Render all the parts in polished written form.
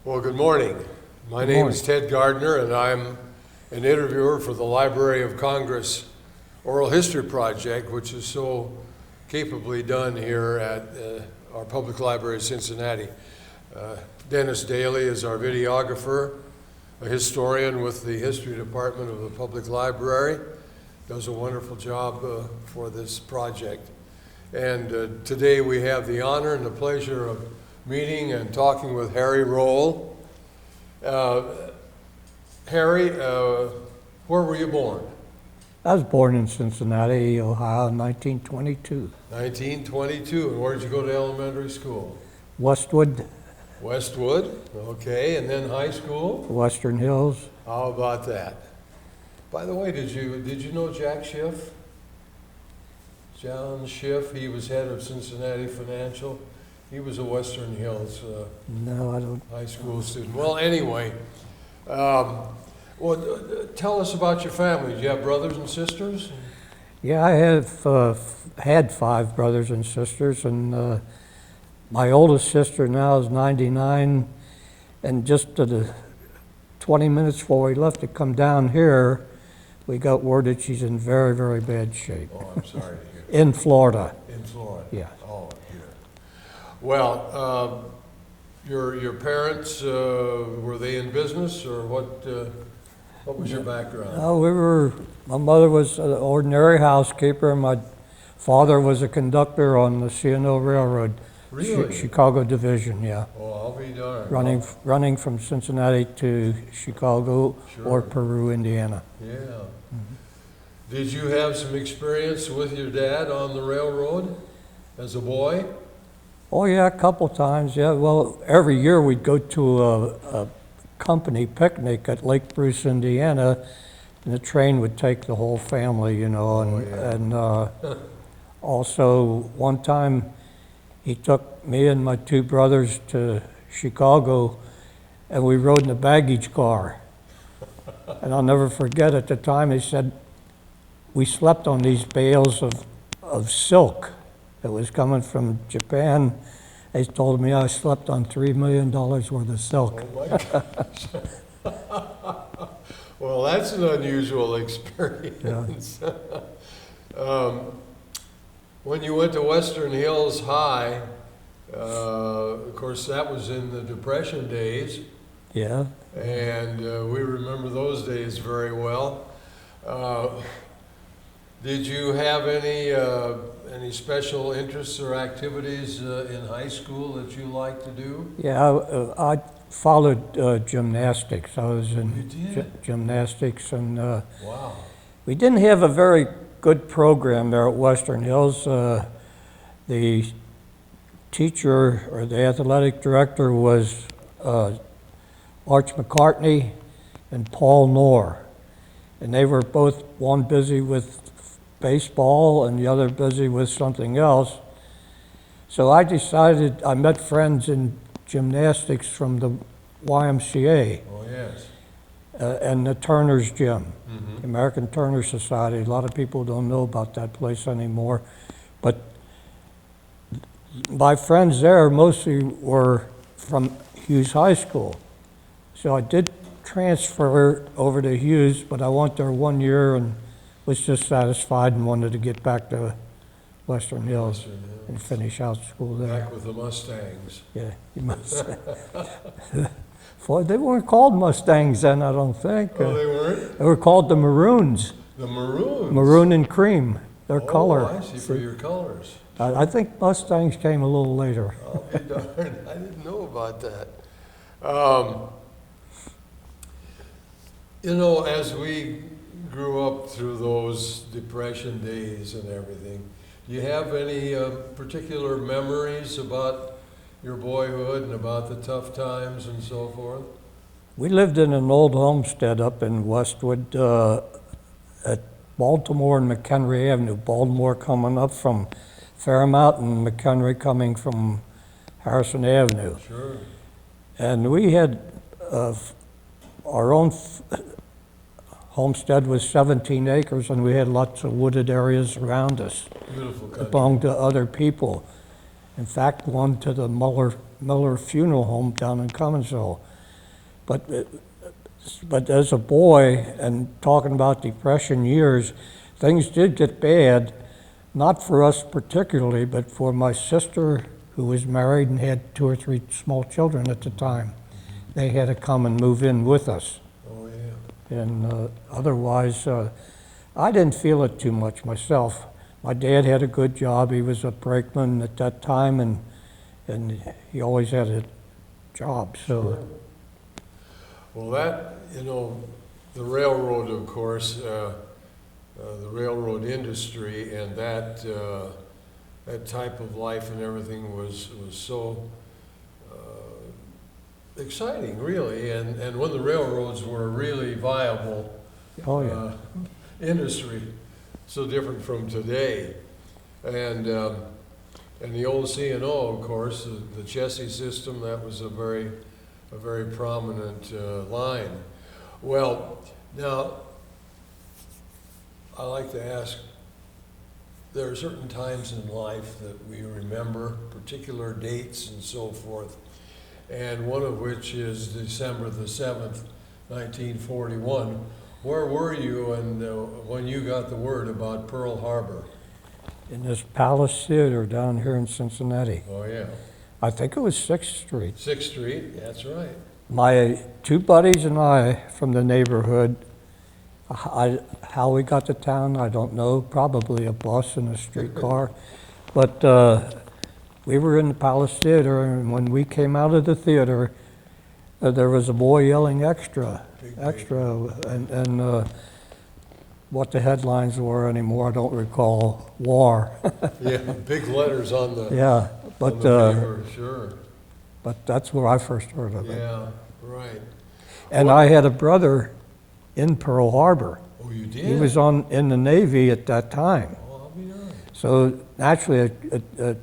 Well, good morning. My name is Ted Gardner, and I'm an interviewer for the Library of Congress Oral History Project, which is so capably done here at our public library of Cincinnati. Dennis Daly is our videographer, a historian with the History Department of the Public Library, does a wonderful job for this project. And today we have the honor and the pleasure of meeting and talking with Harry Roll. Harry, where were you born? I was born in Cincinnati, Ohio, in 1922. 1922, and where did you go to elementary school? Westwood. Westwood, okay, and then high school? Western Hills. How about that? By the way, did you know Jack Schiff? John Schiff, he was head of Cincinnati Financial. He was a Western Hills No, I don't. high school student. Well, anyway, tell us about your family. Do you have brothers and sisters? Yeah, I have had 5 brothers and sisters, and my oldest sister now is 99, and just 20 minutes before we left to come down here, we got word that she's in very, very bad shape. Oh, I'm sorry to hear. In Florida. In Florida? Yeah. Oh, yeah. Well, your parents, were they in business, or what was your background? My mother was an ordinary housekeeper, and my father was a conductor on the C&O Railroad. Really? Chicago Division, yeah. Oh, I'll be darned. Running from Cincinnati to Chicago or Peru, Indiana. Yeah. Did you have some experience with your dad on the railroad as a boy? Oh yeah, a couple times, yeah. Well, every year we'd go to a company picnic at Lake Bruce, Indiana, and the train would take the whole family, and also one time he took me and my 2 brothers to Chicago, and we rode in a baggage car. And I'll never forget, at the time he said, we slept on these bales of silk that was coming from Japan. They told me I slept on $3 million worth of silk. Oh my gosh. Well, that's an unusual experience. Yeah. When you went to Western Hills High, of course, that was in the Depression days. Yeah. And we remember those days very well. Did you have any special interests or activities in high school that you liked to do? Yeah, I followed gymnastics. I was in gymnastics, and wow. We didn't have a very good program there at Western Hills. The teacher or the athletic director was Arch McCartney and Paul Knorr, and they were both one busy with baseball and the other busy with something else. So I decided, I met friends in gymnastics from the YMCA. Oh, yes. And the Turner's Gym, the American Turner Society. A lot of people don't know about that place anymore. But my friends there mostly were from Hughes High School. So I did transfer over to Hughes, but I went there 1 year and was just satisfied and wanted to get back to Western Hills and finish out school there. Back with the Mustangs. Yeah, you must say. They weren't called Mustangs then, I don't think. Oh, they weren't? They were called the Maroons. The Maroons? Maroon and cream, their color. Oh, I see, for your colors. I think Mustangs came a little later. I'll be darned, I didn't know about that. As we grew up through those Depression days and everything, do you have any particular memories about your boyhood and about the tough times and so forth? We lived in an old homestead up in Westwood at Baltimore and McHenry Avenue. Baltimore coming up from Fairmount and McHenry coming from Harrison Avenue. Sure. And we had our own homestead was 17 acres, and we had lots of wooded areas around us. Beautiful country. Belonged to other people. In fact, one to the Miller Funeral Home down in Cumminsville. But as a boy, and talking about Depression years, things did get bad, not for us particularly, but for my sister, who was married and had 2 or 3 small children at the time. They had to come and move in with us. Oh, yeah. And otherwise, I didn't feel it too much myself. My dad had a good job. He was a brakeman at that time, and he always had a job. So, Sure. Well, the railroad, of course, the railroad industry and that type of life and everything was so exciting, really. And when the railroads were a really viable oh yeah, industry, so different from today. And the old C&O, of course, the Chessie system, that was a very prominent line. Well, now, I like to ask, there are certain times in life that we remember, particular dates and so forth, and one of which is December the 7th, 1941. Where were you when you got the word about Pearl Harbor? in this Palace Theater down here in Cincinnati. Oh, yeah. I think it was 6th Street. 6th Street, that's right. My 2 buddies and I from the neighborhood, how we got to town, I don't know, probably a bus and a streetcar. But we were in the Palace Theater, and when we came out of the theater, there was a boy yelling extra, extra, and what the headlines were anymore, I don't recall, war. Yeah, big letters on the, Yeah, on the paper, sure. but that's where I first heard of it. Yeah, right. And I had a brother in Pearl Harbor. Oh, you did? He was in the Navy at that time. Oh, I'll be darned. So naturally, it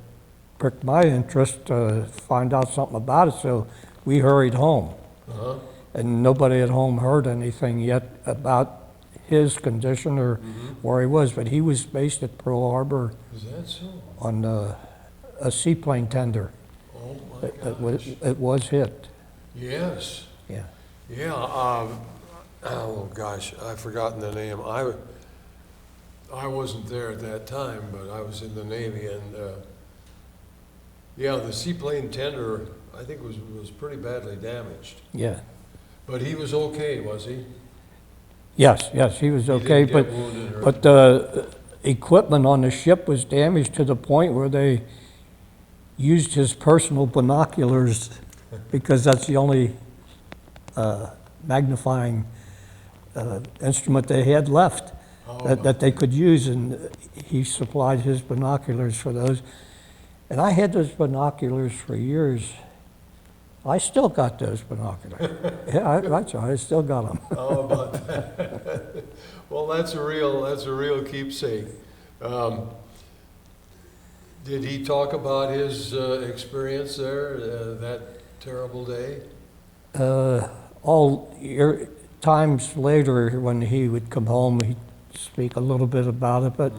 pricked my interest to find out something about it, so we hurried home. Uh-huh. And nobody at home heard anything yet about his condition or where he was, but he was based at Pearl Harbor Is that so? on a seaplane tender. Oh, my gosh. It was hit. Yes. Yeah. Yeah, oh gosh, I've forgotten the name. I wasn't there at that time, but I was in the Navy, and yeah, the seaplane tender, I think was pretty badly damaged. Yeah. But he was okay, was he? Yes, he was okay, didn't but get wounded or the equipment on the ship was damaged to the point where they used his personal binoculars because that's the only magnifying instrument they had left that they could use, and he supplied his binoculars for those. And I had those binoculars for years. I still got those binoculars. Yeah, that's right. I still got them. How about that? Well, that's a real keepsake. Did he talk about his experience there that terrible day? Times later, when he would come home, he'd speak a little bit about it, but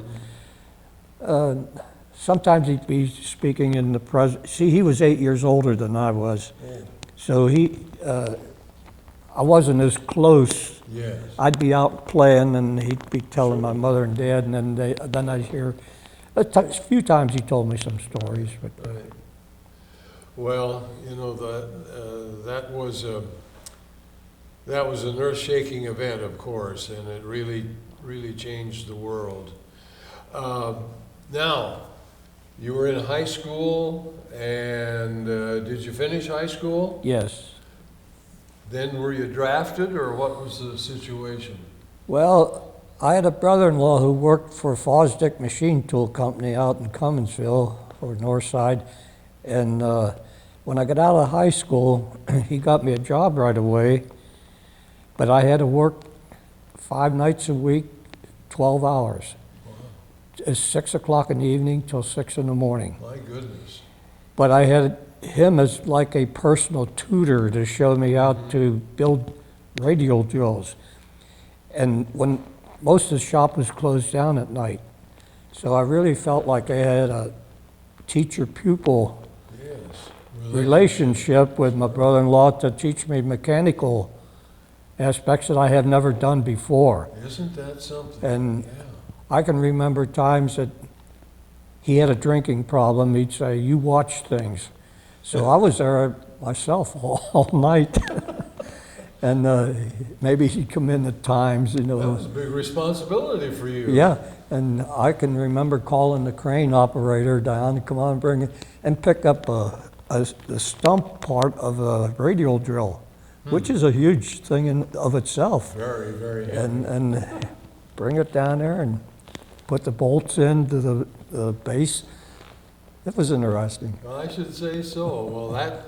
sometimes he'd be speaking in the present. See, he was 8 years older than I was, so I wasn't as close. Yes. I'd be out playing, and he'd be telling my mother and dad, and then I'd hear. A few times he told me some stories, but. Right. Well, that was an earth-shaking event, of course, and it really changed the world. Now, you were in high school, and did you finish high school? Yes. Then were you drafted, or what was the situation? Well, I had a brother-in-law who worked for Fosdick Machine Tool Company out in Cumminsville, or North Side, and when I got out of high school, he got me a job right away, but I had to work 5 nights a week, 12 hours. It's 6 o'clock in the evening till 6 in the morning. My goodness. But I had him as like a personal tutor to show me how to build radial drills. And when most of the shop was closed down at night, so I really felt like I had a teacher-pupil relationship with my brother-in-law to teach me mechanical aspects that I had never done before. Isn't that something? And Yeah. I can remember times that he had a drinking problem. He'd say, "You watch things." So I was there myself all night. And maybe he'd come in at times, That was a big responsibility for you. Yeah, and I can remember calling the crane operator down to come on, bring it, and pick up the stump part of a radial drill, which is a huge thing in of itself. Very, very heavy. And bring it down there and put the bolts into the base. It was interesting. I should say so. Well, that,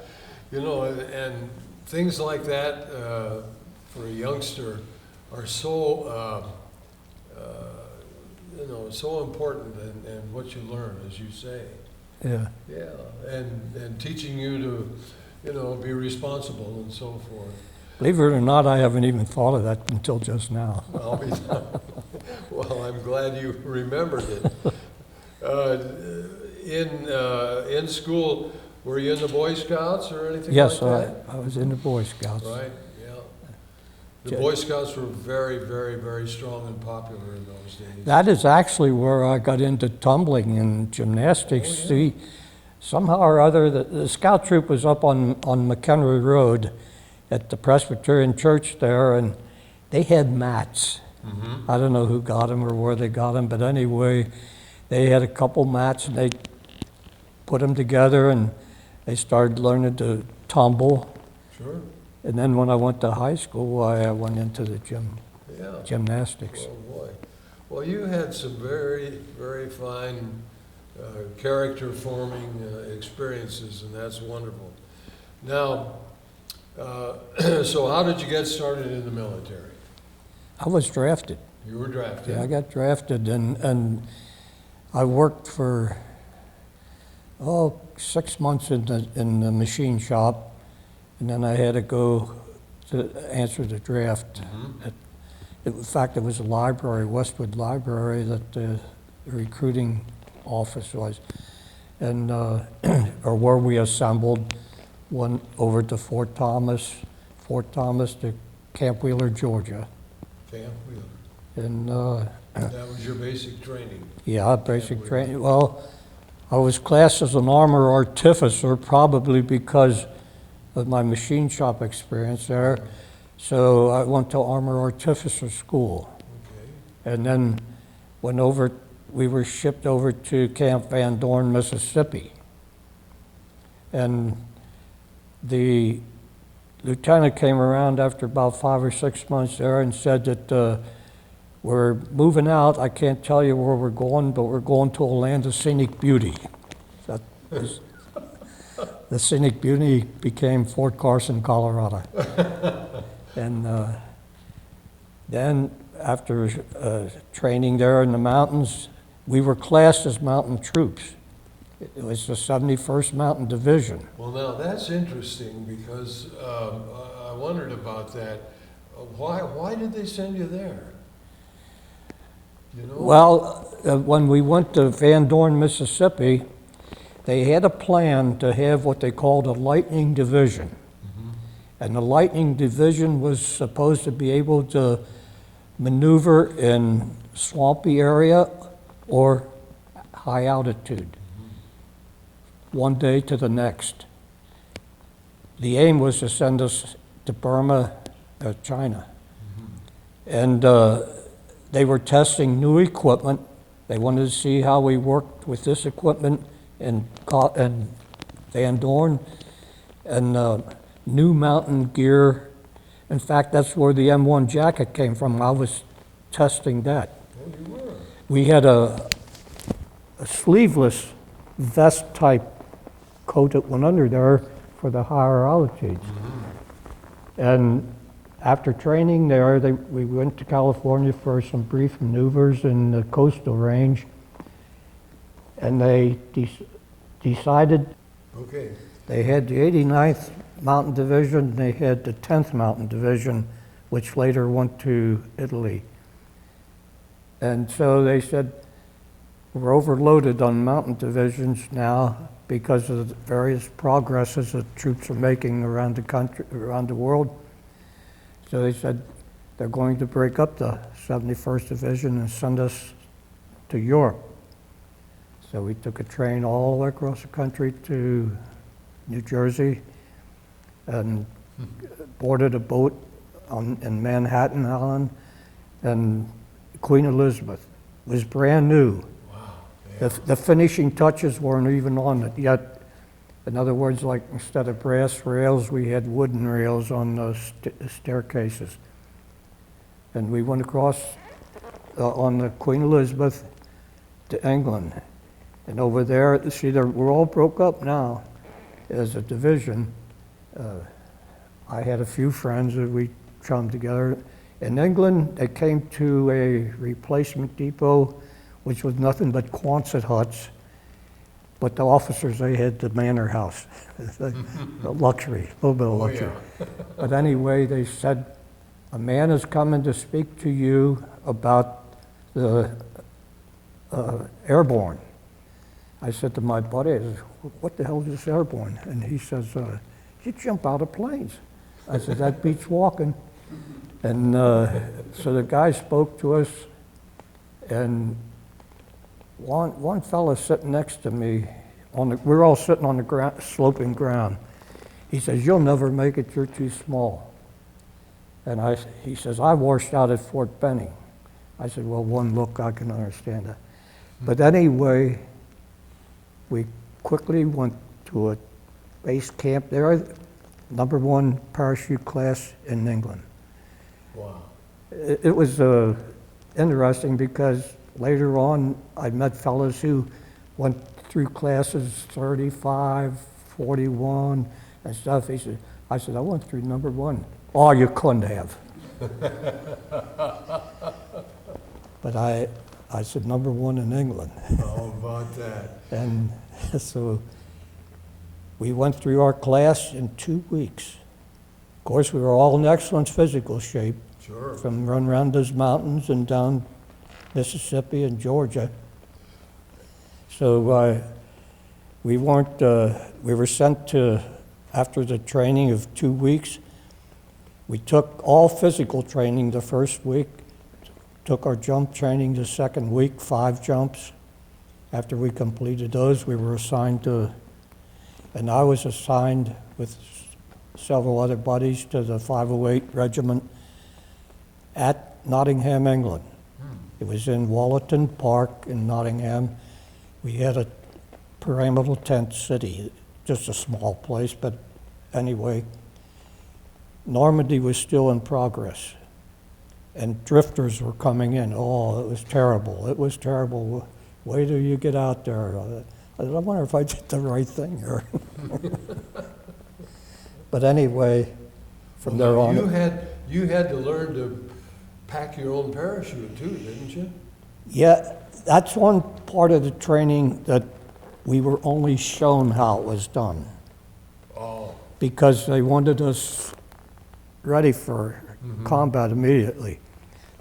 and things like that for a youngster are so, so important and what you learn, as you say. Yeah. Yeah, and teaching you to, be responsible and so forth. Believe it or not, I haven't even thought of that until just now. I'll be well, I'm glad you remembered it. In school, were you in the Boy Scouts or anything Yes, like that? I was in the Boy Scouts. Right, yeah. The Boy Scouts were very, very, very strong and popular in those days. That is actually where I got into tumbling and gymnastics. Oh, yeah. See, somehow or other, the scout troop was up on McHenry Road at the Presbyterian Church there, and they had mats. Mm-hmm. I don't know who got them or where they got them, but anyway, they had a couple mats, and they put them together, and they started learning to tumble. Sure. And then when I went to high school, I went into the Yeah. gymnastics. Oh, boy. Well, you had some very, very fine character-forming experiences, and that's wonderful. Now, so how did you get started in the military? I was drafted. You were drafted. Yeah, I got drafted, and I worked for 6 months in the machine shop, and then I had to go to answer the draft. Mm-hmm. In fact, it was a library, Westwood Library, that the recruiting office was, and or where we assembled. One over to Fort Thomas to Camp Wheeler, Georgia, Camp Wheeler. and That was your basic training. yeah, basic training. Well, I was classed as an armor artificer probably because of my machine shop experience there. So I went to armor artificer school. Okay. And then we were shipped over to Camp Van Dorn, Mississippi. And the lieutenant came around after about 5 or 6 months there and said that we're moving out. I can't tell you where we're going, but we're going to a land of scenic beauty. That was, the scenic beauty became Fort Carson, Colorado. And then after training there in the mountains, we were classed as mountain troops. It was the 71st Mountain Division. Well, now that's interesting because I wondered about that. Why did they send you there? You know? Well, when we went to Van Dorn, Mississippi, they had a plan to have what they called a lightning division. Mm-hmm. And the lightning division was supposed to be able to maneuver in swampy area or high altitude, one day to the next. The aim was to send us to Burma, China. And they were testing new equipment. They wanted to see how we worked with this equipment in Van Dorn and new mountain gear. In fact, that's where the M1 jacket came from. I was testing that. Oh, you were. We had a sleeveless vest type coat that went under there for the higher altitudes. Mm-hmm. And after training there, we went to California for some brief maneuvers in the coastal range, and they decided Okay. they had the 89th Mountain Division, they had the 10th Mountain Division, which later went to Italy. And so they said, we're overloaded on mountain divisions now, because of the various progresses that troops are making around the country, around the world. So they said they're going to break up the 71st Division and send us to Europe. So we took a train all the way across the country to New Jersey and boarded a boat in Manhattan, Holland, and Queen Elizabeth. It was brand new. Wow. Yeah. The finishing touches weren't even on it yet. In other words, like instead of brass rails, we had wooden rails on the staircases. And we went across on the Queen Elizabeth to England. And over there, see, we're all broke up now as a division. I had a few friends that we chummed together. In England, they came to a replacement depot, which was nothing but Quonset huts. But the officers, they had the manor house, the luxury, a little bit of luxury. Yeah. But anyway, they said, a man is coming to speak to you about the Airborne. I said to my buddy, I said, what the hell is this Airborne? And he says, you jump out of planes. I said, that beats walking. And so the guy spoke to us, and one fella sitting next to me, we're all sitting on the ground, sloping ground. He says, you'll never make it, you're too small. And he says, I washed out at Fort Benning. I said, well, one look, I can understand that. But anyway, we quickly went to a base camp there, #1 parachute class in England. Wow. It was interesting because later on I met fellows who went through classes 35, 41 and stuff. I said, I went through #1. Oh, you couldn't have. But I said #1 in England. How about that? And so we went through our class in 2 weeks. Of course, we were all in excellent physical shape. Sure. From run around those mountains and down Mississippi and Georgia. So we were sent to, after the training of 2 weeks, we took all physical training the first week, took our jump training the second week, 5 jumps. After we completed those, we were assigned to, and I was assigned with several other buddies to the 508 Regiment at Nottingham, England. It was in Wallerton Park in Nottingham. We had a pyramidal tent city, just a small place, but anyway, Normandy was still in progress, and drifters were coming in. Oh, it was terrible. It was terrible. Wait till you get out there. I wonder if I did the right thing here. But anyway, from there on. You had to learn to pack your own parachute too, didn't you? Yeah, that's one part of the training that we were only shown how it was done. Oh. Because they wanted us ready for combat immediately.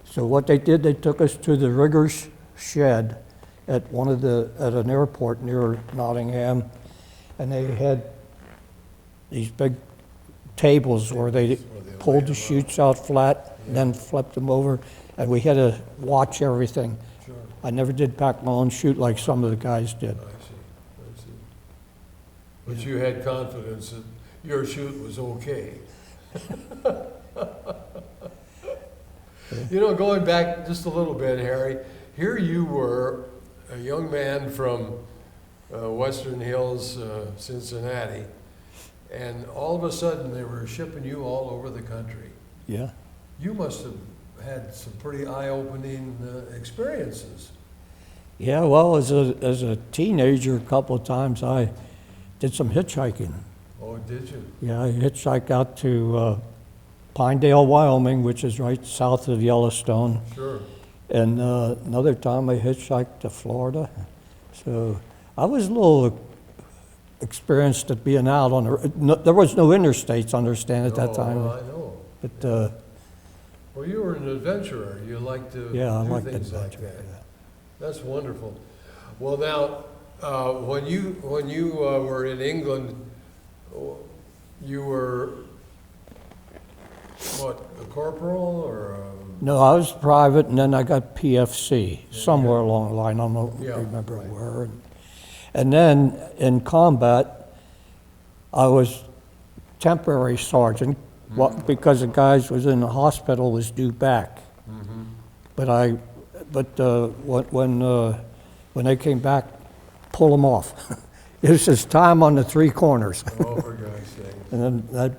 So what they did, they took us to the riggers' shed at an airport near Nottingham, and they had these big tables where they pulled the chutes out flat, and then flipped them over, and we had to watch everything. Sure. I never did pack my own chute like some of the guys did. I see. But you had confidence that your chute was okay. You know, going back just a little bit, Harry, here you were, a young man from Western Hills, Cincinnati, and all of a sudden they were shipping you all over the country. Yeah. You must have had some pretty eye-opening experiences. Yeah, well, as a teenager, a couple of times I did some hitchhiking. Oh, did you? Yeah, I hitchhiked out to Pinedale, Wyoming, which is right south of Yellowstone. Sure. And another time I hitchhiked to Florida. So I was a little experienced at being out on there was no interstates, understand, at that time. Oh, I know. But well, you were an adventurer. You like to yeah, I do like things like adventure. that. That's wonderful. Well, now, When you were in England, you were, what, a corporal or No, I was private, and then I got PFC, somewhere along the line, I don't Yeah, remember right. where. And then in combat, I was temporary sergeant, because the guys was in the hospital was due back. But when they came back, pull them off. It was just time on the three corners. oh, for God's sake. And then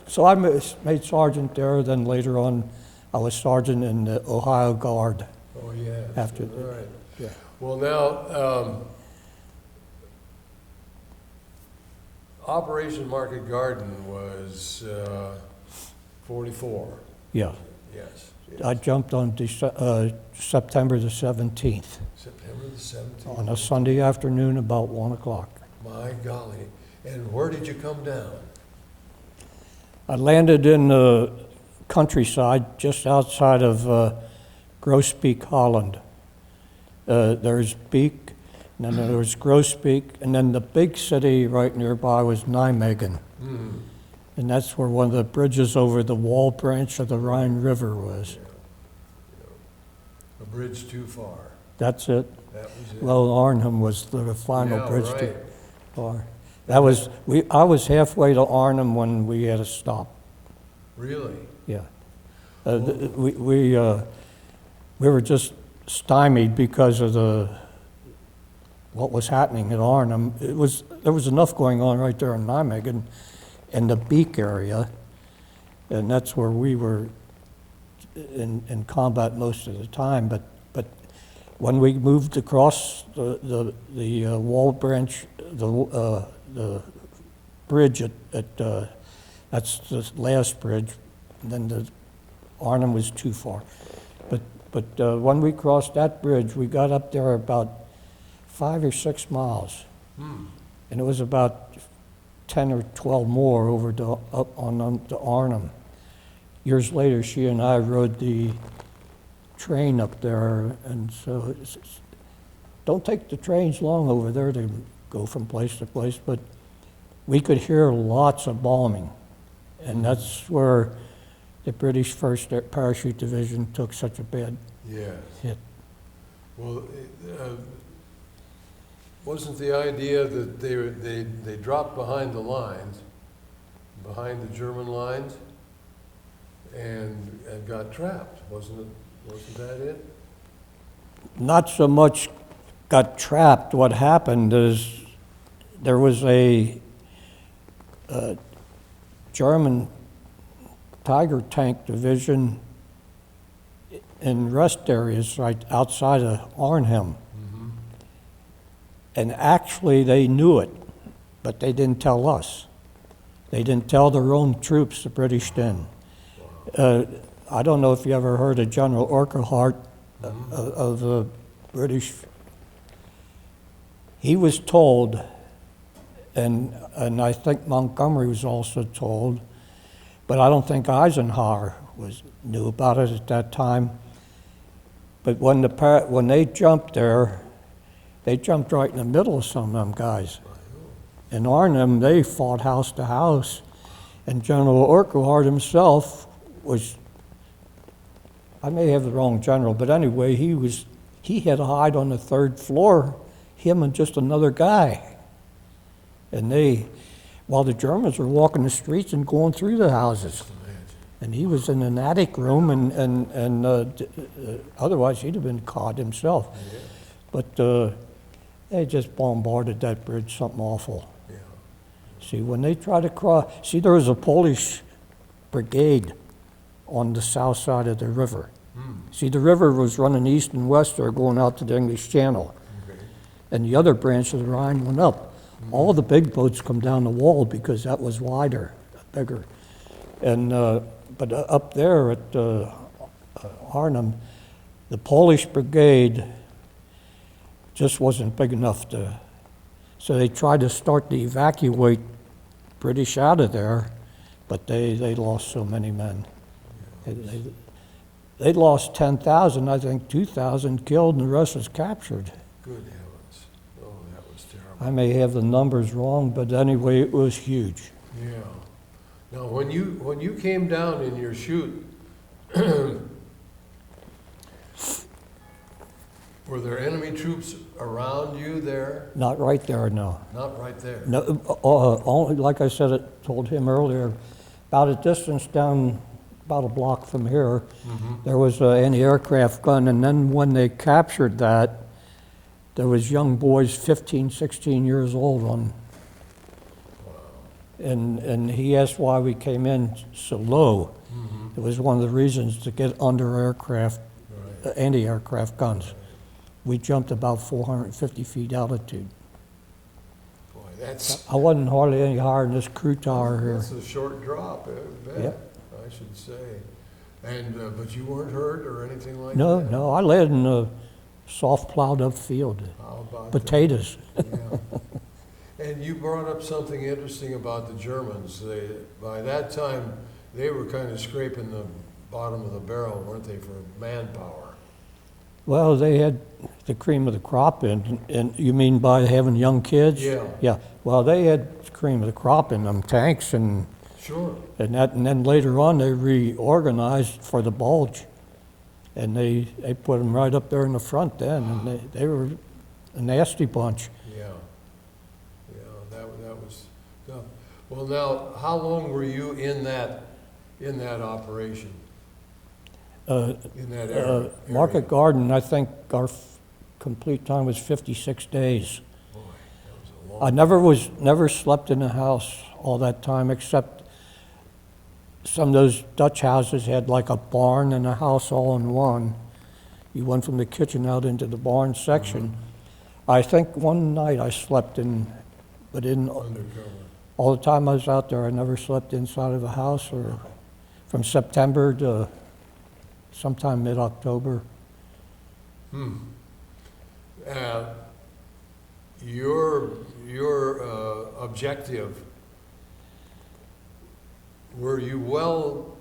so I made sergeant there, then later on, I was sergeant in the Ohio Guard. Oh, yeah. After- Right. Yeah. Well, now, Operation Market Garden was 44, Yeah, yes. I jumped on September the 17th, September the 17th. on a Sunday afternoon about 1 o'clock. My golly. And where did you come down? I landed in the countryside just outside of Grosbeek, Holland. There's Beek, and then there was Grosbeek, and then the big city right nearby was Nijmegen. And that's where one of the bridges over the Wall branch of the Rhine River was. A bridge too far. That's it. That was it. Well, Arnhem was the final Yeah, bridge right. too far. I was halfway to Arnhem when we had to stop. Really? Yeah. We were just stymied because of what was happening at Arnhem. There was enough going on right there in Nijmegen and the Beek area, and that's where we were in combat most of the time. But when we moved across the Wall branch, the bridge that's the last bridge, and then the Arnhem was too far. But when we crossed that bridge, we got up there about 5 or 6 miles, and it was about 10 or 12 more over up on to Arnhem. Years later, she and I rode the train up there, and so don't take the trains long over there to go from place to place, but we could hear lots of bombing, and that's where the British 1st Parachute Division took such a bad Yes. hit. Well, wasn't the idea that they dropped behind the lines, behind the German lines, and got trapped? Wasn't that it? Not so much got trapped. What happened is there was a German Tiger tank division in rest areas right outside of Arnhem. And actually, they knew it, but they didn't tell us. They didn't tell their own troops, the British didn't. I don't know if you ever heard of General Urquhart of the British. He was told, and I think Montgomery was also told, but I don't think Eisenhower knew about it at that time. But when they jumped there, they jumped right in the middle of some of them guys. In Arnhem, they fought house to house, and General Urquhart himself was, I may have the wrong general, but anyway, he had to hide on the 3rd floor, him and just another guy. And while the Germans were walking the streets and going through the houses. And he was in an attic room, and otherwise he'd have been caught himself. Yeah. But they just bombarded that bridge, something awful. Yeah. See, when they tried to cross, there was a Polish brigade on the south side of the river. See, the river was running east and west there, going out to the English Channel. Okay. And the other branch of the Rhine went up. All the big boats come down the wall because that was wider, bigger. And but up there at Arnhem, the Polish brigade just wasn't big enough so they tried to start to evacuate British out of there, but they lost so many men. They lost 10,000, I think 2,000 killed, and the rest was captured. Good heavens. Oh, that was I may have the numbers wrong, but anyway, it was huge. Yeah. Now, when you came down in your chute, were there enemy troops around you there? Not right there, no. Not right there? No, only, like I said, I told him earlier, about a distance down, about a block from here, there was an anti-aircraft gun, and then when they captured that, there was young boys, 15, 16 years old on. And he asked why we came in so low. It was one of the reasons to get under aircraft, anti-aircraft guns. We jumped about 450 feet altitude. Boy, that's... I wasn't hardly any higher than this crew tower here. That's a short drop, I bet, Yep. I should say. And, but you weren't hurt or anything like No, that? no, I led in a soft plowed up field, How about potatoes. that? Yeah. And you brought up something interesting about the Germans. By that time, they were kind of scraping the bottom of the barrel, weren't they, for manpower? Well, they had the cream of the crop in, and you mean by having young kids? Yeah. Yeah, well, they had the cream of the crop in them tanks, and Sure. and then later on they reorganized for the bulge, and they put them right up there in the front then, and they were a nasty bunch. Yeah. Yeah, that was tough. Well, now, how long were you in that operation? In that area? Market Garden, I think our complete time was 56 days. Boy, that was a long... I never slept in a house all that time, except some of those Dutch houses had like a barn and a house all in one. You went from the kitchen out into the barn section. I think one night I slept but Undercover. all the time I was out there, I never slept inside of a house, or from September to sometime mid-October. Your objective, were you well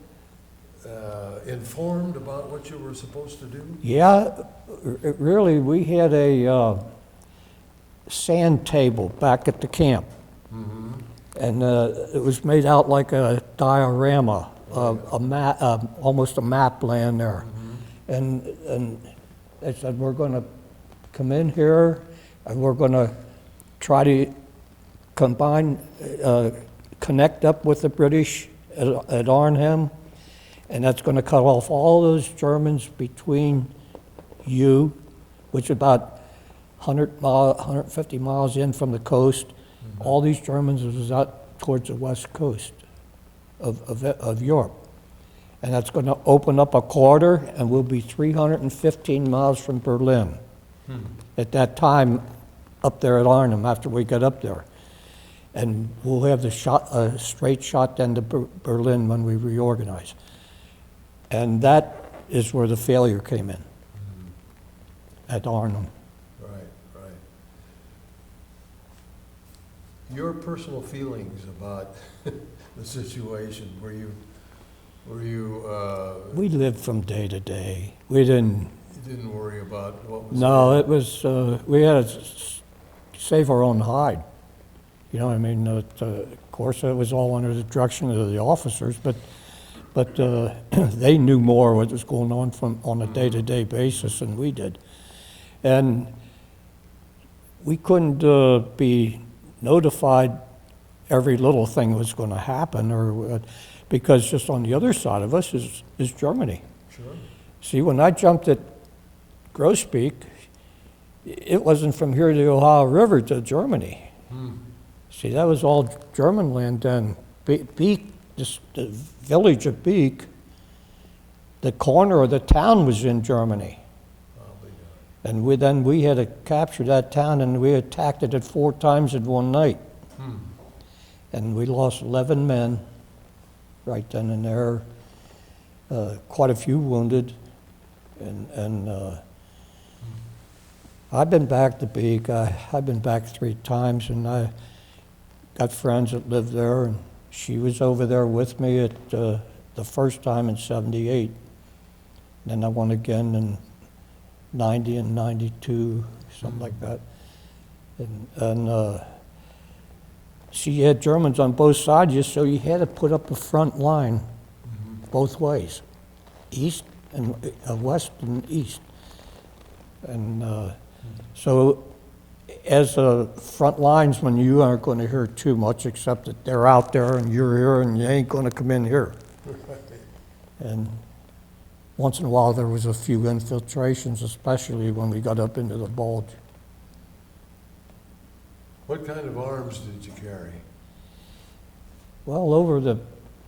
informed about what you were supposed to do? Yeah, really, we had a sand table back at the camp. And it was made out like a diorama, a map, almost a map land there. And they said, we're going to come in here and we're going to try to connect up with the British at Arnhem, and that's going to cut off all those Germans between you, which is about 150 miles in from the coast. All these Germans was out towards the west coast of Europe. And that's going to open up a corridor, and we'll be 315 miles from Berlin at that time up there at Arnhem after we get up there. And we'll have the straight shot then to Berlin when we reorganize. And that is where the failure came in, at Arnhem. Right. Your personal feelings about the situation, were you we lived from day to day. We didn't... You didn't worry about what was... No, it was, we had to save our own hide. You know what I mean? Of course, it was all under the direction of the officers, but they knew more what was going on a day-to-day basis than we did. And we couldn't be notified every little thing was going to happen, or because just on the other side of us is Germany. Sure. See, when I jumped at Grosbeek, it wasn't from here to the Ohio River to Germany. See, that was all German land then. Beek, the village of Beek, the corner of the town was in Germany. And we had to capture that town, and we attacked it 4 times in one night. And we lost 11 men right then and there, quite a few wounded. And I've been back to Beek. I've been back 3 times, and I got friends that live there, and she was over there with me at the first time in '78. Then I went again in '90 and '92, something like that. And see, you had Germans on both sides, so you had to put up a front line both ways, east and west and east. And so as front linesmen, you aren't going to hear too much, except that they're out there and you're here and you ain't going to come in here. And once in a while there was a few infiltrations, especially when we got up into the bulge. What kind of arms did you carry? Well, over the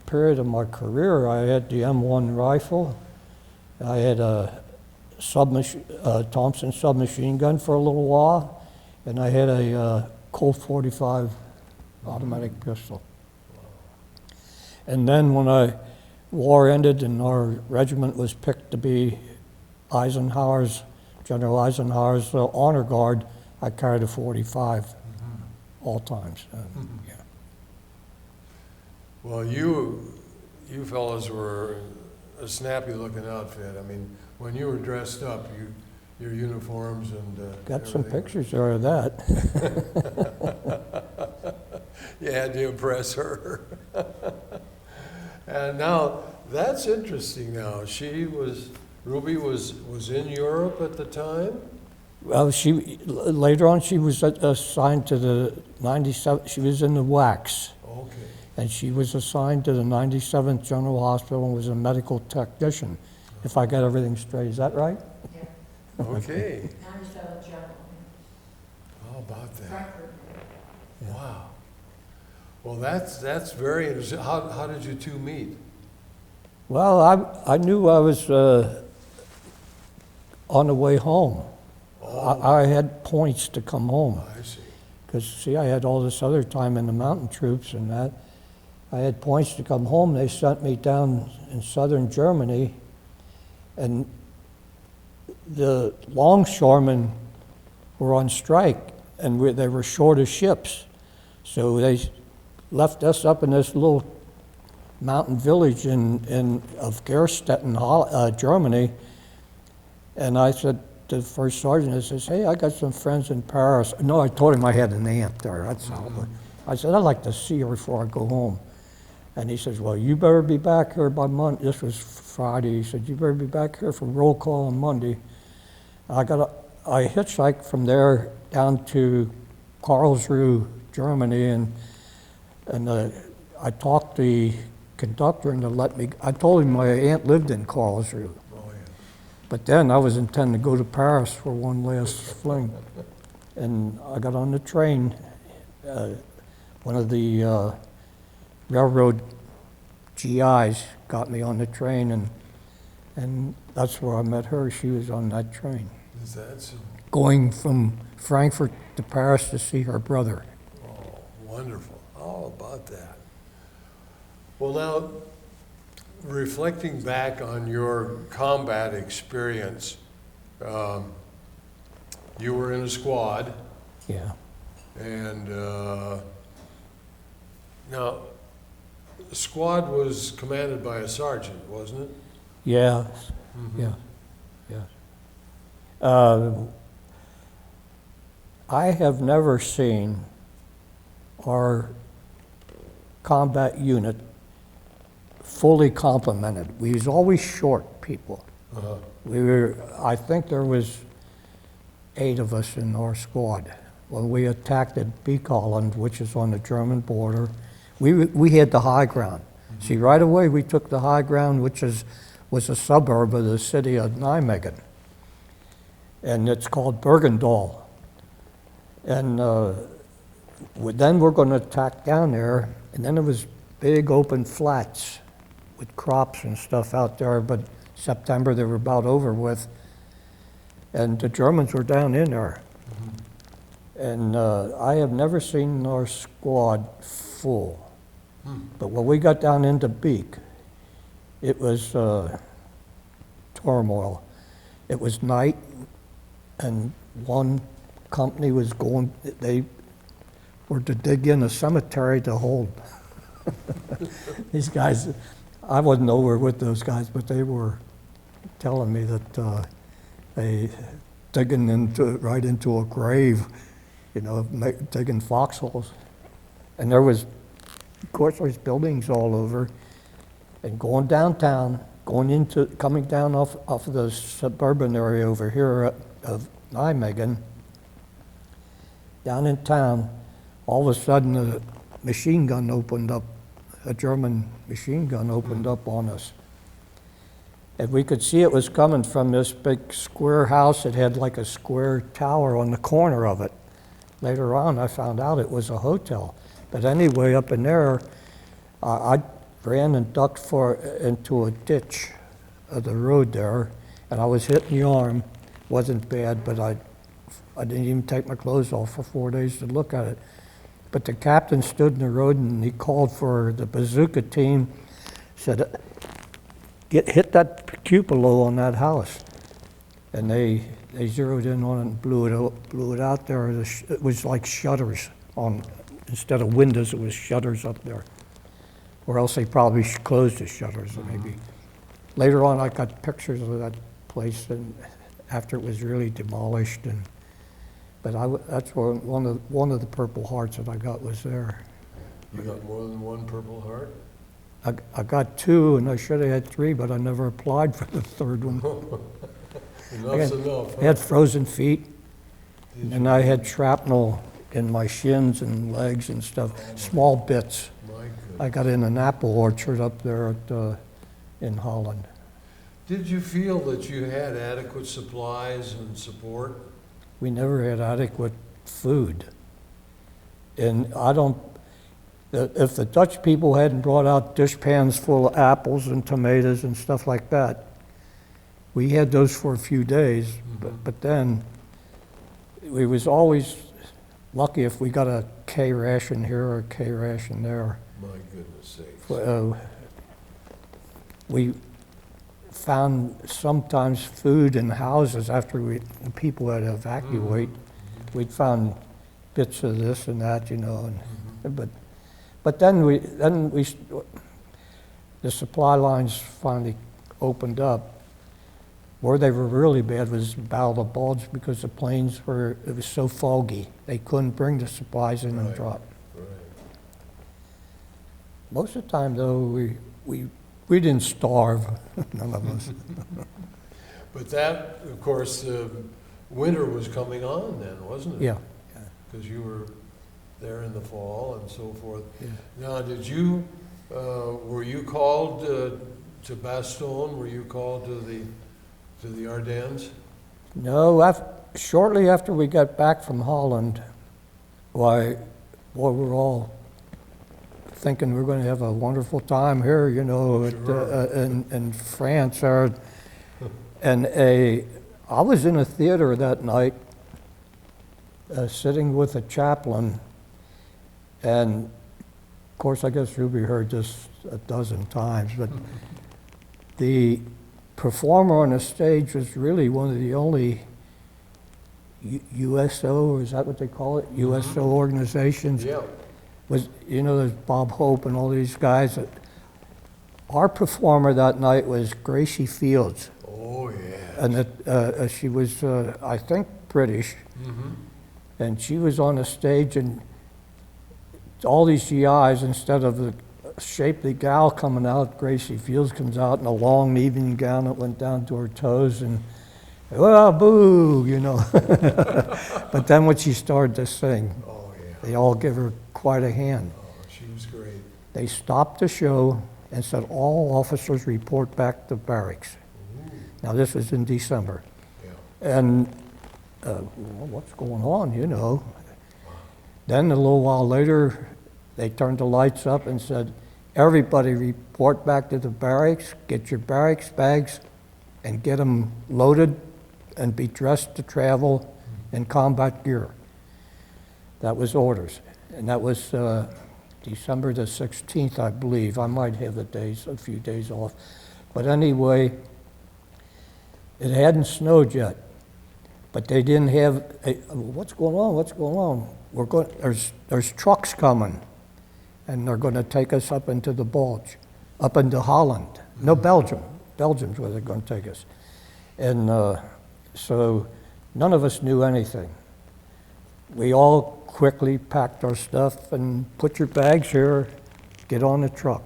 period of my career, I had the M1 rifle. I had a Thompson submachine gun for a little while, and I had a Colt 45 automatic pistol. And then when war ended and our regiment was picked to be General Eisenhower's honor guard, I carried a 45 all times. Yeah. Well, you fellows were a snappy-looking outfit. I mean, when you were dressed up, your uniforms and Got some everything. pictures there of that. You had to impress her. And now, that's interesting now. Ruby was in Europe at the time? Well, later on she was assigned to the 97, she was in the WACs. Okay. And she was assigned to the 97th General Hospital and was a medical technician, if I got everything straight. Is that right? Yeah, Okay. 97 general. How about that? Frankfurt. Wow. Well, that's very interesting. How did you two meet? Well, I knew I was on the way home. I had points to come home. I see. Because, see, I had all this other time in the mountain troops and that. I had points to come home. They sent me down in southern Germany, and the longshoremen were on strike, and they were short of ships. So they left us up in this little mountain village of Gerstetten, Germany, and I said to the first sergeant, I says, hey, I got some friends in Paris. No, I told him I had an aunt there, that's all. But I said, I'd like to see her before I go home. And he says, well, you better be back here by Monday. This was Friday. He said, you better be back here for roll call on Monday. I hitchhiked from there down to Karlsruhe, Germany, and I talked to the conductor and I told him my aunt lived in Karlsruhe. But then I was intending to go to Paris for one last fling. And I got on the train. One of the railroad GIs got me on the train, and that's where I met her. She was on that train. Is that so? Going from Frankfurt to Paris to see her brother. Oh, wonderful. How about that? Well, now, reflecting back on your combat experience, you were in a squad, Yeah. and now, the squad was commanded by a sergeant, wasn't it? Yeah. Yeah. Yeah. I have never seen our combat unit fully complemented. We was always short people. I think there was 8 of us in our squad. When we attacked at Beek Holland, which is on the German border, we had the high ground. See, right away we took the high ground, which was a suburb of the city of Nijmegen. And it's called Bergendal. And then we're going to attack down there, and then it was big open flats with crops and stuff out there, but September they were about over with. And the Germans were down in there. And I have never seen our squad full. But when we got down into Beek, it was turmoil. It was night, and one company was going, they were to dig in a cemetery to hold. These guys, I wasn't over with those guys, but they were telling me that they digging right into a grave, digging foxholes. And there was, of course, there's buildings all over. And going downtown, coming down off of the suburban area over here of Nijmegen, down in town, all of a sudden a machine gun opened up, a German machine gun opened up on us. And we could see it was coming from this big square house. It had like a square tower on the corner of it. Later on, I found out it was a hotel. But anyway, up in there, I ran and ducked into a ditch of the road there, and I was hit in the arm. Wasn't bad, but I didn't even take my clothes off for 4 days to look at it. But the captain stood in the road and he called for the bazooka team, said, hit that cupola on that house. And they zeroed in on it and blew it out there. It was like shutters instead of windows, it was shutters up there. Or else they probably closed the shutters, maybe. Later on, I got pictures of that place and after it was really demolished. But that's where one of the Purple Hearts that I got was there. You got more than one Purple Heart? I got 2, and I should have had 3, but I never applied for the third one. Enough's enough. I had frozen feet, and I had shrapnel in my shins and legs and stuff, small bits. My goodness. I got in an apple orchard up there in Holland. Did you feel that you had adequate supplies and support? We never had adequate food. And if the Dutch people hadn't brought out dishpans full of apples and tomatoes and stuff like that, we had those for a few days, but then we was always lucky if we got a K ration here or a K ration there. My goodness sakes. We found sometimes food in houses after the people had to evacuate. We'd found bits of this and that, but then the supply lines finally opened up. Where they were really bad was Battle of the Bulge because the planes it was so foggy. They couldn't bring the supplies in and drop. Right. Most of the time, though, we didn't starve, none of us. But that, of course, winter was coming on then, wasn't it? Yeah. Because you were there in the fall and so forth. Yeah. Now, were you called to Bastogne? Were you called to the Ardennes? No, shortly after we got back from Holland, we were all thinking we're going to have a wonderful time here, in France. And I was in a theater that night, sitting with a chaplain, and of course, I guess Ruby heard this a dozen times, but the performer on the stage was really one of the only USO, or is that what they call it? USO organizations. Yeah. There's Bob Hope and all these guys. Our performer that night was Gracie Fields. Oh, yeah. And she was, I think, British. And she was on the stage, and all these GIs, instead of the shapely gal coming out, Gracie Fields comes out in a long evening gown that went down to her toes, and, well, boo, But then when she started to sing, they all give her quite a hand. Oh, she was great. They stopped the show and said, all officers report back to barracks. Now, this was in December. Yeah. And what's going on, Then a little while later, they turned the lights up and said, everybody report back to the barracks, get your barracks bags, and get them loaded and be dressed to travel in combat gear. That was orders. And that was December the 16th, I believe. I might have a few days off. But anyway, it hadn't snowed yet. But they didn't have, what's going on? What's going on? There's trucks coming, and they're going to take us up into the Bulge, up into Holland. No, Belgium. Belgium's where they're going to take us. And so none of us knew anything. we all quickly packed our stuff and put your bags here, get on the truck.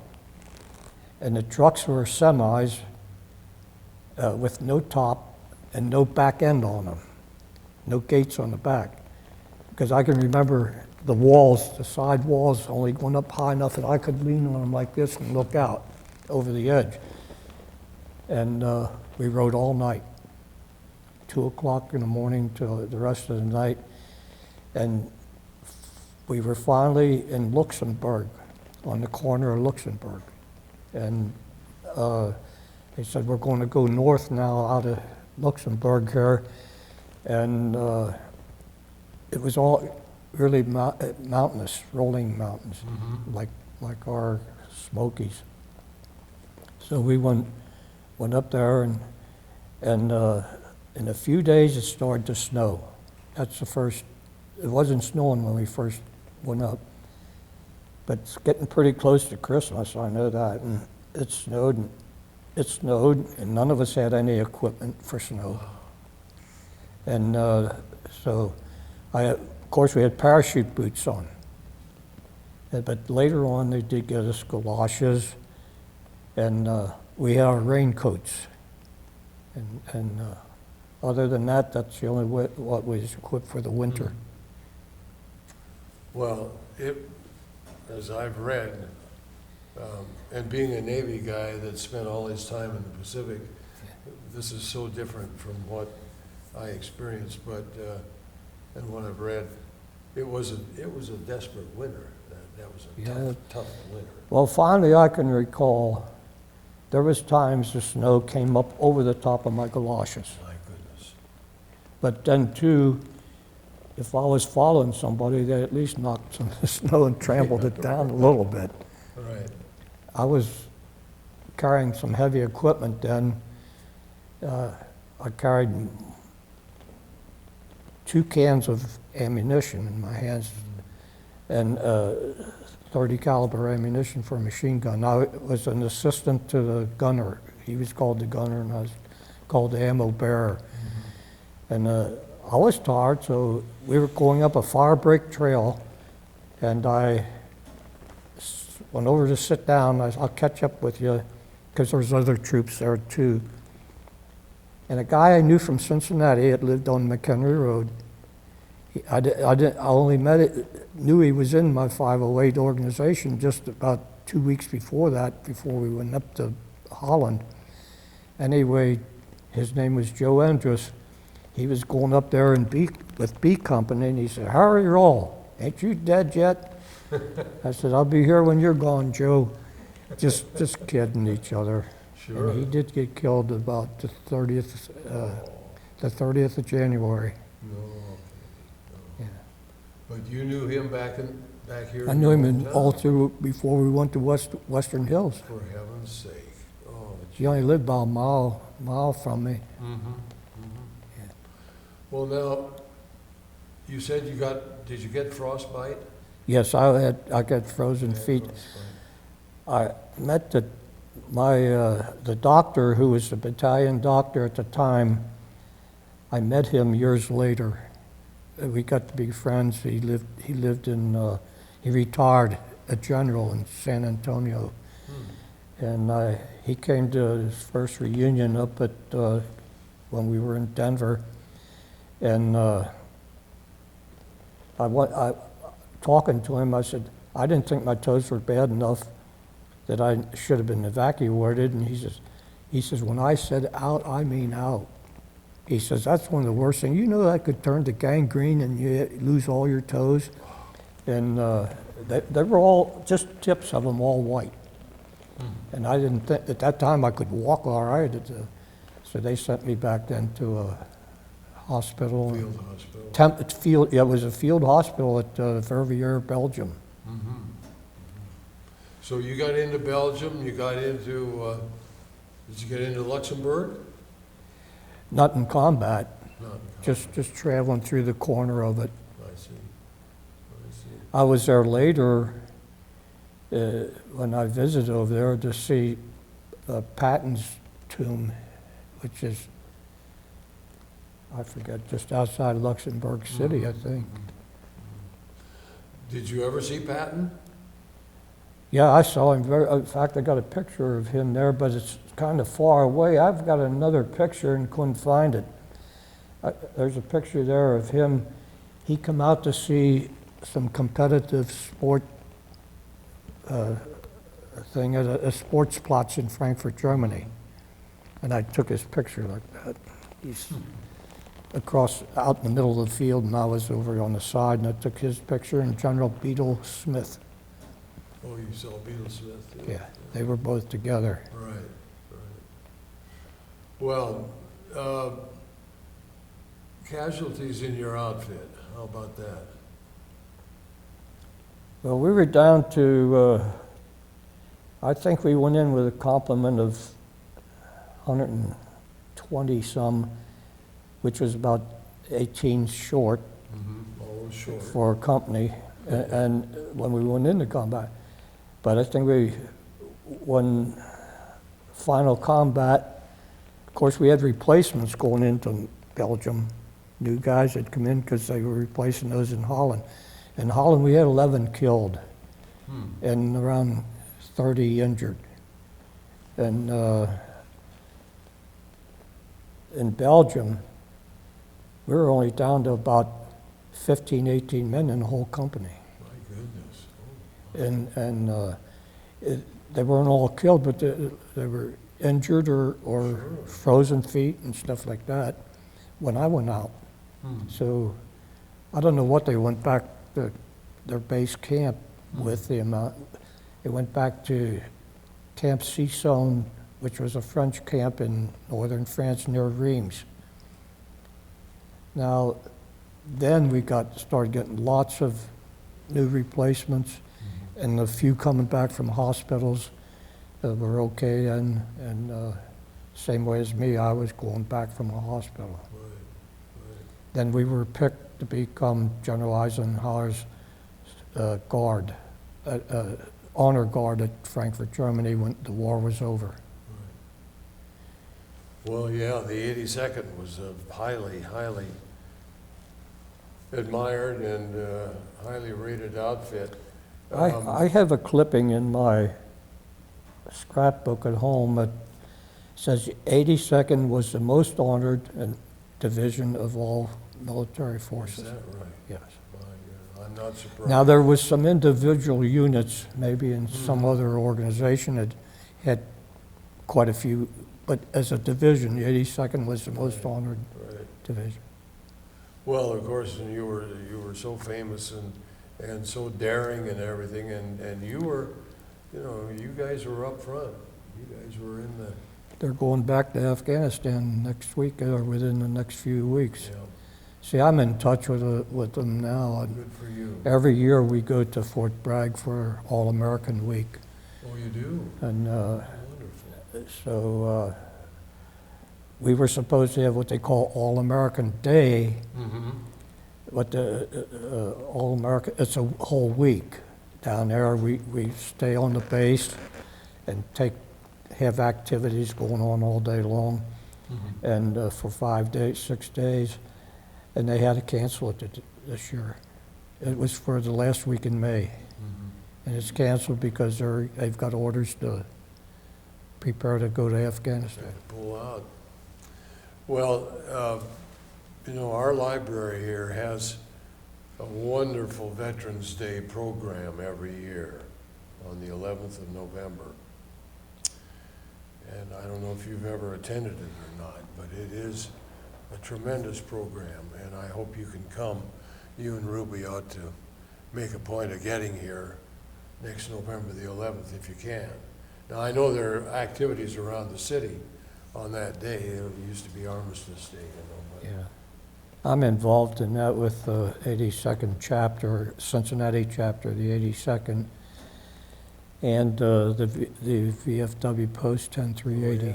And the trucks were semis with no top and no back end on them, no gates on the back. Because I can remember the walls, the side walls only went up high enough that I could lean on them like this and look out over the edge. And we rode all night, 2 o'clock in the morning till the rest of the night. And we were finally in Luxembourg, on the corner of Luxembourg. And they said, we're going to go north now out of Luxembourg here. And it was all really mountainous, rolling mountains, like our Smokies. So we went up there, and in a few days it started to snow. That's the first. It wasn't snowing when we first went up, but it's getting pretty close to Christmas. I know that, and it snowed, and none of us had any equipment for snow. And so, of course, we had parachute boots on. But later on, they did get us galoshes, and we had our raincoats. And other than that, that's the only way what was equipped for the winter. Well, as I've read, and being a Navy guy that spent all his time in the Pacific, this is so different from what I experienced, but and what I've read, it was a desperate winter. That was a tough winter. Well, finally, I can recall there was times the snow came up over the top of my galoshes. My goodness. But then too, if I was following somebody, they at least knocked some of the snow and trampled it down a little bit. Right. I was carrying some heavy equipment then. I carried 2 cans of ammunition in my hands and 30 caliber ammunition for a machine gun. I was an assistant to the gunner. He was called the gunner and I was called the ammo bearer. And I was tired, so we were going up a fire break trail, and I went over to sit down. I'll catch up with you, because there's other troops there too. And a guy I knew from Cincinnati had lived on McHenry Road. I only knew he was in my 508 organization just about 2 weeks before that, before we went up to Holland. Anyway, his name was Joe Andrus. He was going up there with B Company, and he said, "Hurry, roll. Ain't you dead yet?" I said, "I'll be here when you're gone, Joe." Just kidding each other. Sure. And he did get killed about the 30th of January. No. Yeah. But you knew him back here? I knew him in all through before we went to Western Hills. For heaven's sake. Oh, He only lived about a mile from me. Yeah. Well, now, you said did you get frostbite? Yes, I got frozen feet. I met the doctor who was the battalion doctor at the time. I met him years later. We got to be friends. He retired a general in San Antonio. And he came to his first reunion up at when we were in Denver. And talking to him, I said, I didn't think my toes were bad enough that I should have been evacuated. And he says, when I said out, I mean out. He says, that's one of the worst things. You know that could turn to gangrene and you lose all your toes. And they were all, just tips of them, all white. And I didn't think, at that time I could walk all right. So they sent me back then to a hospital. Field hospital. It was a field hospital at Verviers, Belgium. So you got into Belgium, you got into, did you get into Luxembourg? Not in combat, No. just traveling through the corner of it. I see. I was there later when I visited over there to see Patton's tomb, which is, I forget, just outside Luxembourg City, I think. Did you ever see Patton? Yeah, I saw him in fact, I got a picture of him there, but it's kind of far away. I've got another picture and couldn't find it. There's a picture there of him. He come out to see some competitive sport thing at a sports platz in Frankfurt, Germany. And I took his picture like that. He's across, out in the middle of the field, and I was over on the side, and I took his picture, and General Beadle Smith. Oh, you saw Beadle Smith? Yeah, they were both together. Right, right. Well, casualties in your outfit, how about that? Well, we were down to, I think we went in with a complement of 120 some, which was about 18 short Always short. for a company, and when we went into combat. But I think when final combat, of course, we had replacements going into Belgium. New guys had come in because they were replacing those in Holland. In Holland, we had 11 killed and around 30 injured. And in Belgium, we were only down to about 15, 18 men in the whole company. My goodness. Oh. And they weren't all killed, but they were injured or Sure. frozen feet and stuff like that when I went out. So I don't know what they went back to their base camp with the amount. They went back to Camp Cison, which was a French camp in northern France near Reims. Now, then we started getting lots of new replacements, and the few coming back from hospitals were okay, and same way as me, I was going back from a hospital. Right. Then we were picked to become General Eisenhower's guard, honor guard at Frankfurt, Germany when the war was over. Well, yeah, the 82nd was a highly, highly admired and highly rated outfit. I have a clipping in my scrapbook at home that says 82nd was the most honored division of all military forces. Is that right? Yes. I'm not surprised. Now, there was some individual units, maybe in some other organization that had quite a few, but as a division, the 82nd was the most honored division. Well, of course, and you were so famous and so daring and everything, and you were, you guys were up front. You guys were in the... They're going back to Afghanistan next week or within the next few weeks. Yeah, See, I'm in touch with them now. And good for you. every year we go to Fort Bragg for All-American Week. Oh, you do? And Wonderful. so we were supposed to have what they call All-American Day, but the All-American, it's a whole week down there. We stay on the base and have activities going on all day long, and for 5 days, 6 days, and they had to cancel it this year. It was for the last week in May, and it's canceled because they've got orders to prepare to go to Afghanistan. Pull out. Well, our library here has a wonderful Veterans Day program every year on the 11th of November. And I don't know if you've ever attended it or not, but it is a tremendous program, and I hope you can come. You and Ruby ought to make a point of getting here next November the 11th if you can. Now, I know there are activities around the city on that day. It used to be Armistice Day, but... Yeah. I'm involved in that with the 82nd chapter, Cincinnati chapter, the 82nd, and the VFW Post 10380. Oh,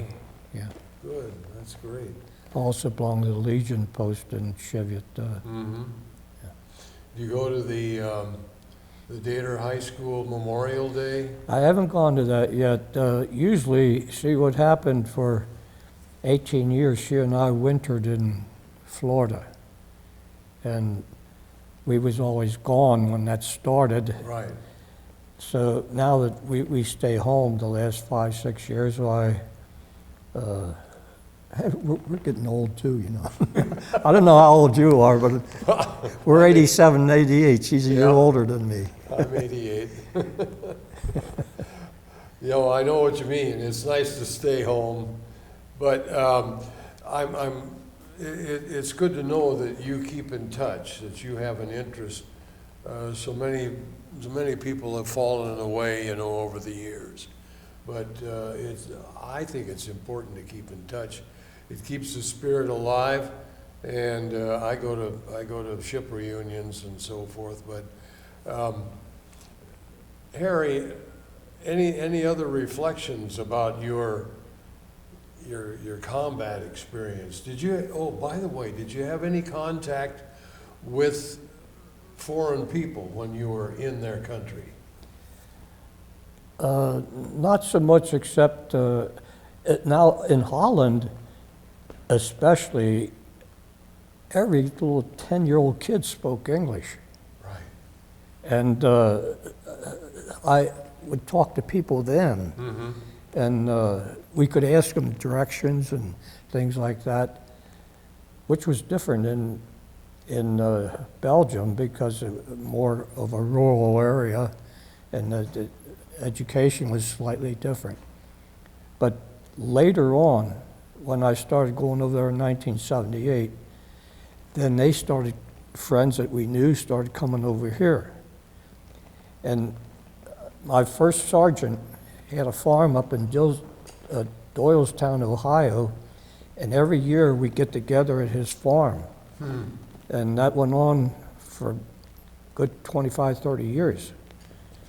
yeah. Yeah. Good, that's great. Also belong to the Legion Post in Cheviot. Do you go to the Dater High School Memorial Day? I haven't gone to that yet. Usually, see what happened for 18 years, she and I wintered in Florida. And we was always gone when that started. Right. So now that we stay home the last 5, 6 years, why, we're getting old too, you know. I don't know how old you are, but we're 87, 88. She's a year Yeah. older than me. I'm 88. You know, I know what you mean. It's nice to stay home, but it's good to know that you keep in touch, that you have an interest. So many people have fallen away, you know, over the years. But I think it's important to keep in touch. It keeps the spirit alive, and I go to ship reunions and so forth. But Harry, any other reflections about your combat experience? Did you? Oh, by the way, did you have any contact with foreign people when you were in their country? Not so much, except now in Holland, especially, every little 10-year-old kid spoke English. Right. And I would talk to people then, Mm-hmm. and we could ask them directions and things like that, which was different in Belgium because of more of a rural area, and the education was slightly different. But later on, when I started going over there in 1978, then they started, friends that we knew started coming over here. And my first sergeant had a farm up in Doylestown, Ohio, and every year we get together at his farm. And that went on for a good 25, 30 years.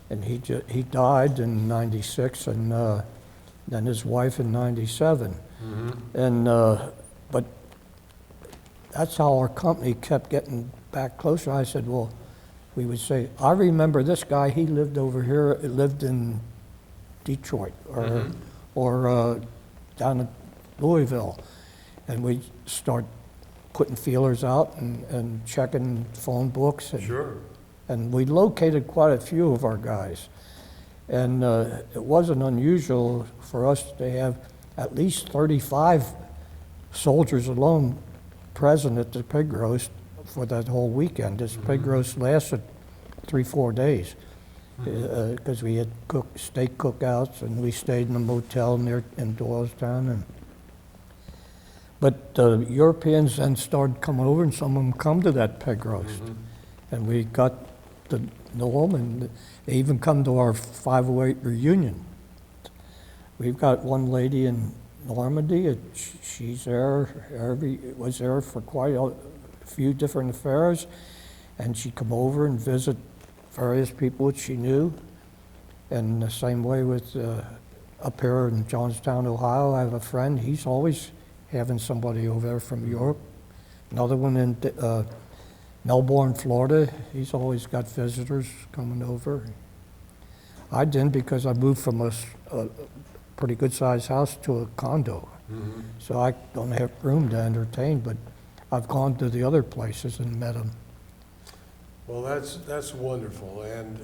And he died in 96, and then his wife in 97. Mm-hmm. And but that's how our company kept getting back closer. I said, well, we would say, I remember this guy, he lived over here, lived in Detroit or Mm-hmm. or down in Louisville. And we'd start putting feelers out and checking phone books. And, Sure. and we located quite a few of our guys. And it wasn't unusual for us to have at least 35 soldiers alone present at the pig roast for that whole weekend. This pig roast lasted 3-4 days because we had steak cookouts, and we stayed in a motel near in Doylestown. But the Europeans then started coming over, and some of them come to that pig roast. And we got to know them, and they even come to our 508 reunion. We've got one lady in Normandy, she's there, was there for quite a few different affairs, and she'd come over and visit various people that she knew. And the same way with up here in Johnstown, Ohio, I have a friend, he's always having somebody over there from Europe. Another one in Melbourne, Florida, he's always got visitors coming over. I didn't, because I moved from a pretty good-sized house to a condo. So I don't have room to entertain, but I've gone to the other places and met them. Well, that's wonderful, and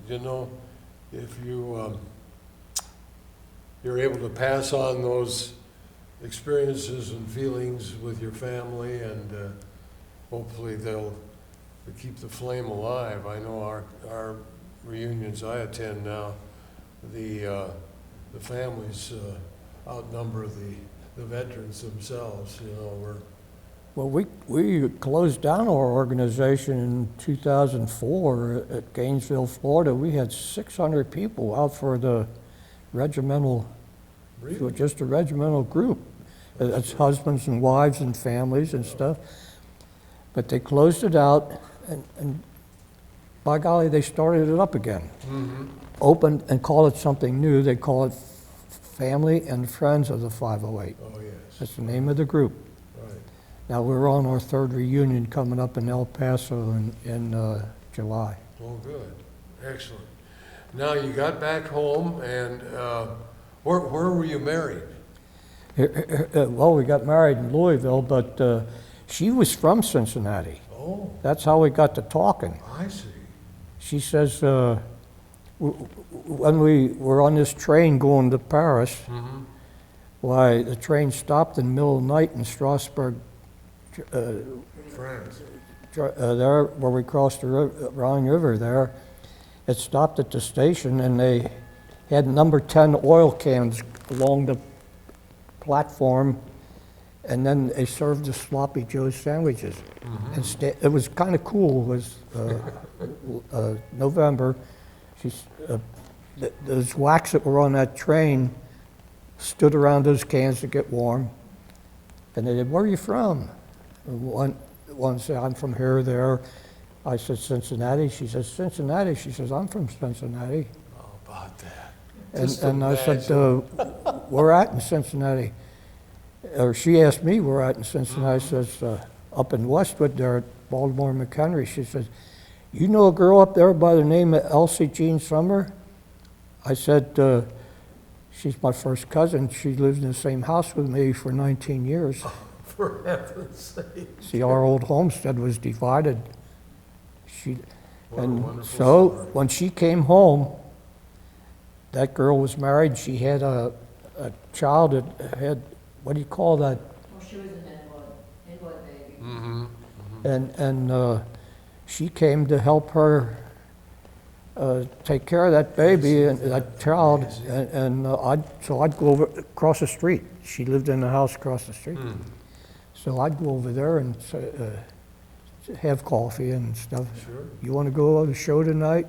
you know, if you're able to pass on those experiences and feelings with your family, and hopefully they'll keep the flame alive. I know our reunions I attend now, the families outnumber the veterans themselves. You know, Well, we closed down our organization in 2004 at Gainesville, Florida. We had 600 people out for the regimental, really? just a regimental group. That's husbands and wives and families and stuff. But they closed it out, and by golly, they started it up again. Opened and called it something new. They call it Family and Friends of the 508. Oh, yes. That's the name of the group. Right. Now, we're on our third reunion coming up in El Paso in July. Oh, good. Excellent. Now, you got back home, and where were you married? Well, we got married in Louisville, but she was from Cincinnati. Oh, That's how we got to talking. I see. She says, when we were on this train going to Paris, Mm-hmm. why, the train stopped in the middle of the night in Strasbourg, France. there where we crossed the Rhine River there. It stopped at the station, and they had number 10 oil cans along the platform, and then they served the sloppy Joe sandwiches. Mm-hmm. And it was kind of cool. It was November. Those whacks that were on that train stood around those cans to get warm. And they said, "Where are you from?" One said, "I'm from here or there." I said, "Cincinnati." She says, "Cincinnati." She says, "I'm from Cincinnati." How about that? And, Just and I said, imagine. "Where at in Cincinnati?" Or she asked me where at in Cincinnati. I says, "Up in Westwood there at Baltimore McHenry." She says, "You know a girl up there by the name of Elsie Jean Summer?" I said, "She's my first cousin. She lived in the same house with me for 19 years." For heaven's sake. See, our old homestead was divided. What a And wonderful so, story. when she came home, that girl was married. She had a child that had, what do you call that? Well, she was an invalid baby. Mm-hmm. And she came to help her take care of that baby and that child. So I'd go over across the street. She lived in the house across the street. Mm. So I'd go over there and have coffee and stuff. Sure. "You want to go to the show tonight?"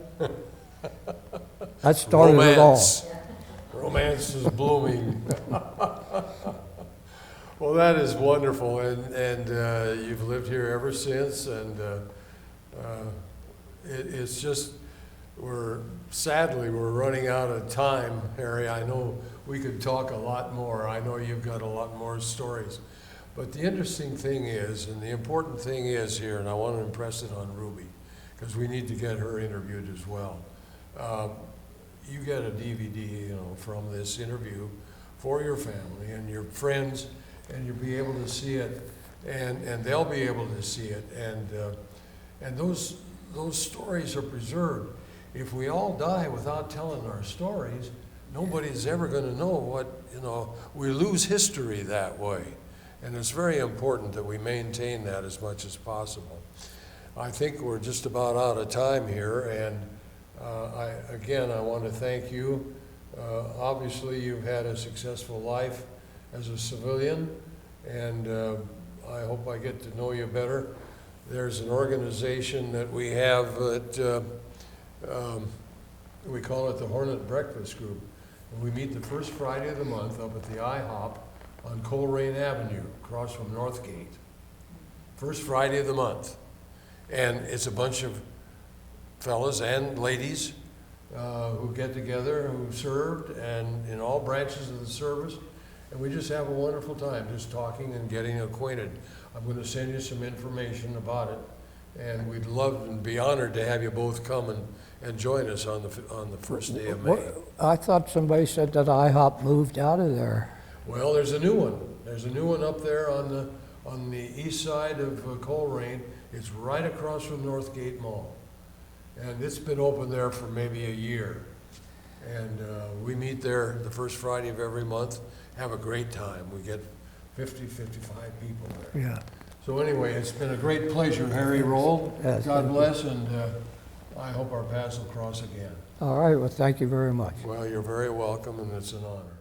That started it all. Romance. Romance is blooming. Well, that is wonderful, and you've lived here ever since, and it's just, sadly, we're running out of time, Harry. I know we could talk a lot more. I know you've got a lot more stories. But the interesting thing is, and the important thing is here, and I want to impress it on Ruby, because we need to get her interviewed as well. You get a DVD, from this interview for your family and your friends, and you'll be able to see it, and they'll be able to see it, and those stories are preserved. If we all die without telling our stories, nobody's ever going to know what, we lose history that way. And it's very important that we maintain that as much as possible. I think we're just about out of time here, and I want to thank you. Obviously, you've had a successful life as a civilian, and I hope I get to know you better. There's an organization that we have that we call it the Hornet Breakfast Group. And we meet the first Friday of the month up at the IHOP on Coleraine Avenue, across from Northgate. First Friday of the month. And it's a bunch of fellas and ladies who get together, who served, and in all branches of the service. And we just have a wonderful time, just talking and getting acquainted. I'm going to send you some information about it. And we'd love and be honored to have you both come and join us on the first day of May. I thought somebody said that IHOP moved out of there. Well, there's a new one. There's a new one up there on the east side of Coleraine. It's right across from Northgate Mall. And it's been open there for maybe a year. And we meet there the first Friday of every month, have a great time. We get 50, 55 people there. Yeah. So anyway, it's been a great pleasure, Harry Roll. Yes, God thank you. bless, and I hope our paths will cross again. All right, well, thank you very much. Well, you're very welcome, and it's an honor.